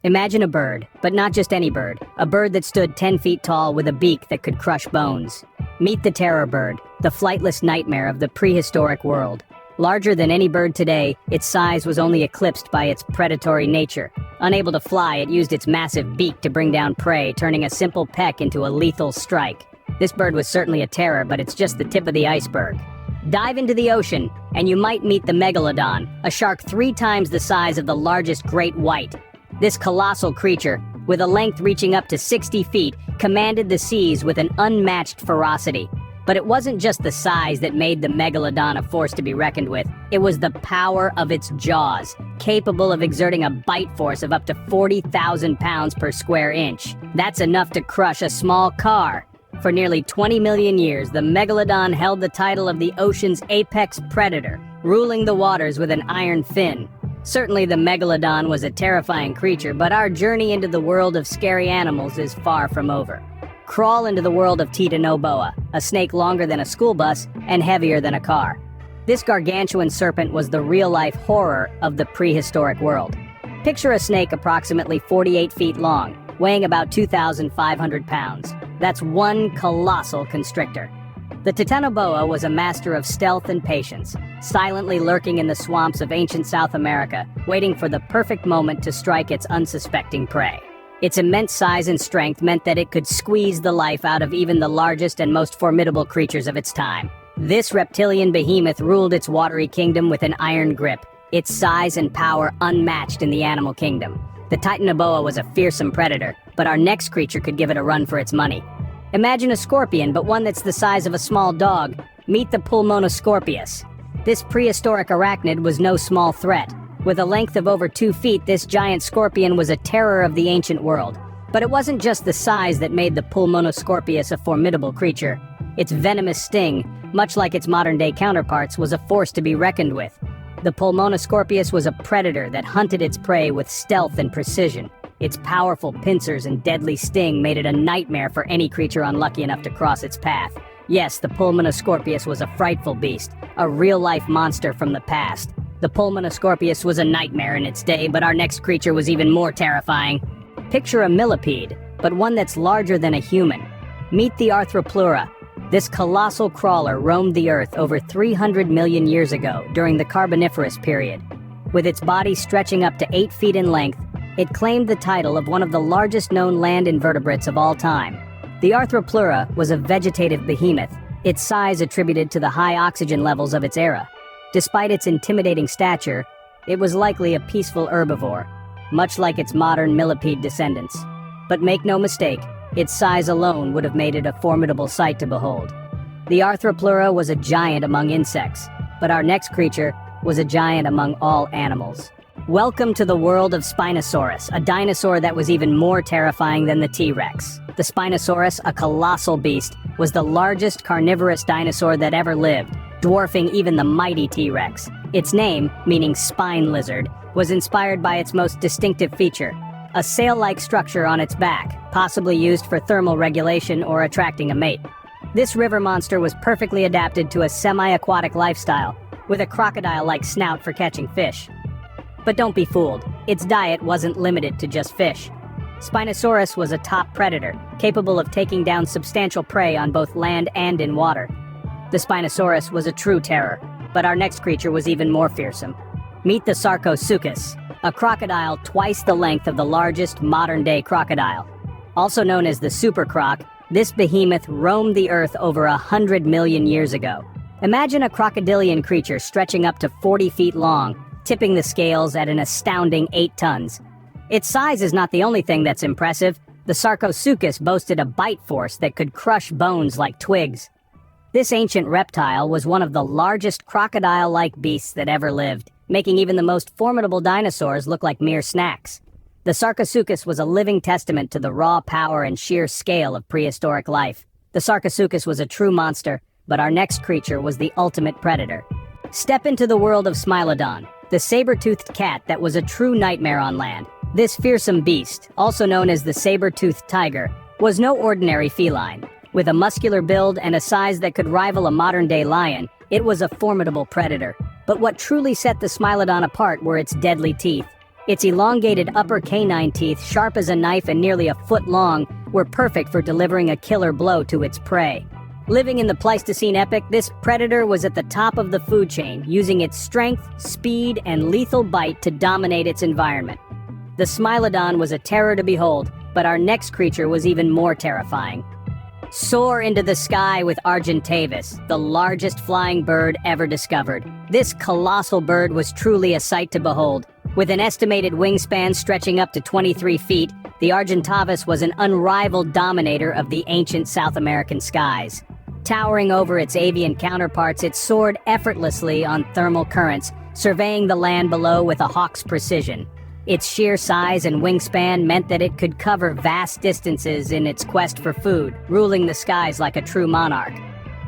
Imagine a bird, but not just any bird. A bird that stood 10 feet tall with a beak that could crush bones. Meet the terror bird, the flightless nightmare of the prehistoric world. Larger than any bird today, its size was only eclipsed by its predatory nature. Unable to fly, it used its massive beak to bring down prey, turning a simple peck into a lethal strike. This bird was certainly a terror, but it's just the tip of the iceberg. Dive into the ocean, and you might meet the Megalodon, a shark 3 times the size of the largest great white. This colossal creature, with a length reaching up to 60 feet, commanded the seas with an unmatched ferocity. But it wasn't just the size that made the Megalodon a force to be reckoned with. It was the power of its jaws, capable of exerting a bite force of up to 40,000 pounds per square inch. That's enough to crush a small car. For nearly 20 million years, the Megalodon held the title of the ocean's apex predator, ruling the waters with an iron fin. Certainly the Megalodon was a terrifying creature, but our journey into the world of scary animals is far from over. Crawl into the world of Titanoboa, a snake longer than a school bus and heavier than a car. This gargantuan serpent was the real-life horror of the prehistoric world. Picture a snake approximately 48 feet long, weighing about 2,500 pounds. That's one colossal constrictor. The Titanoboa was a master of stealth and patience, silently lurking in the swamps of ancient South America, waiting for the perfect moment to strike its unsuspecting prey. Its immense size and strength meant that it could squeeze the life out of even the largest and most formidable creatures of its time. This reptilian behemoth ruled its watery kingdom with an iron grip, its size and power unmatched in the animal kingdom. The Titanoboa was a fearsome predator, but our next creature could give it a run for its money. Imagine a scorpion, but one that's the size of a small dog. Meet the Pulmonoscorpius. This prehistoric arachnid was no small threat. With a length of over 2 feet, this giant scorpion was a terror of the ancient world. But it wasn't just the size that made the Pulmonoscorpius a formidable creature. Its venomous sting, much like its modern-day counterparts, was a force to be reckoned with. The Pulmonoscorpius was a predator that hunted its prey with stealth and precision. Its powerful pincers and deadly sting made it a nightmare for any creature unlucky enough to cross its path. Yes, the Pulmonoscorpius was a frightful beast, a real-life monster from the past. The Pulmonoscorpius was a nightmare in its day, but our next creature was even more terrifying. Picture a millipede, but one that's larger than a human. Meet the Arthropleura. This colossal crawler roamed the Earth over 300 million years ago during the Carboniferous period. With its body stretching up to 8 feet in length, it claimed the title of one of the largest known land invertebrates of all time. The Arthropleura was a vegetative behemoth, its size attributed to the high oxygen levels of its era. Despite its intimidating stature, it was likely a peaceful herbivore, much like its modern millipede descendants. But make no mistake, its size alone would have made it a formidable sight to behold. The Arthropleura was a giant among insects, but our next creature was a giant among all animals. Welcome to the world of Spinosaurus, a dinosaur that was even more terrifying than the T-Rex. The Spinosaurus, a colossal beast, was the largest carnivorous dinosaur that ever lived, dwarfing even the mighty T-Rex. Its name, meaning spine lizard, was inspired by its most distinctive feature, a sail-like structure on its back, possibly used for thermal regulation or attracting a mate. This river monster was perfectly adapted to a semi-aquatic lifestyle, with a crocodile-like snout for catching fish. But don't be fooled, its diet wasn't limited to just fish. Spinosaurus was a top predator, capable of taking down substantial prey on both land and in water. The Spinosaurus was a true terror, but our next creature was even more fearsome. Meet the Sarcosuchus, a crocodile twice the length of the largest modern-day crocodile. Also known as the SuperCroc, this behemoth roamed the Earth over 100 million years ago. Imagine a crocodilian creature stretching up to 40 feet long, tipping the scales at an astounding 8 tons. Its size is not the only thing that's impressive. The Sarcosuchus boasted a bite force that could crush bones like twigs. This ancient reptile was one of the largest crocodile-like beasts that ever lived, making even the most formidable dinosaurs look like mere snacks. The Sarcosuchus was a living testament to the raw power and sheer scale of prehistoric life. The Sarcosuchus was a true monster, but our next creature was the ultimate predator. Step into the world of Smilodon, the saber-toothed cat that was a true nightmare on land. This fearsome beast, also known as the saber-toothed tiger, was no ordinary feline. With a muscular build and a size that could rival a modern-day lion, it was a formidable predator. But what truly set the Smilodon apart were its deadly teeth. Its elongated upper canine teeth, sharp as a knife and nearly a foot long, were perfect for delivering a killer blow to its prey. Living in the Pleistocene epoch, this predator was at the top of the food chain, using its strength, speed, and lethal bite to dominate its environment. The Smilodon was a terror to behold, but our next creature was even more terrifying. Soar into the sky with Argentavis, the largest flying bird ever discovered. This colossal bird was truly a sight to behold. With an estimated wingspan stretching up to 23 feet, the Argentavis was an unrivaled dominator of the ancient South American skies. Towering over its avian counterparts, it soared effortlessly on thermal currents, surveying the land below with a hawk's precision. Its sheer size and wingspan meant that it could cover vast distances in its quest for food, ruling the skies like a true monarch.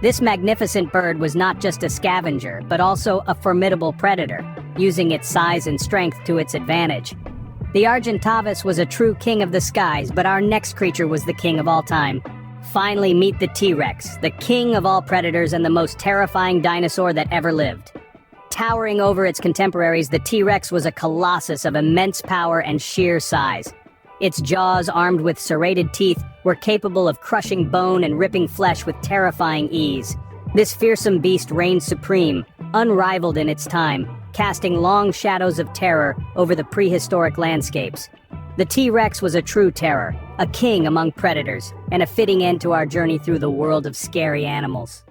This magnificent bird was not just a scavenger, but also a formidable predator, using its size and strength to its advantage. The Argentavis was a true king of the skies, but our next creature was the king of all time. Finally, meet the T-Rex, the king of all predators and the most terrifying dinosaur that ever lived. Towering over its contemporaries, the T-Rex was a colossus of immense power and sheer size. Its jaws, armed with serrated teeth, were capable of crushing bone and ripping flesh with terrifying ease. This fearsome beast reigned supreme, unrivaled in its time, casting long shadows of terror over the prehistoric landscapes. The T-Rex was a true terror, a king among predators, and a fitting end to our journey through the world of scary animals.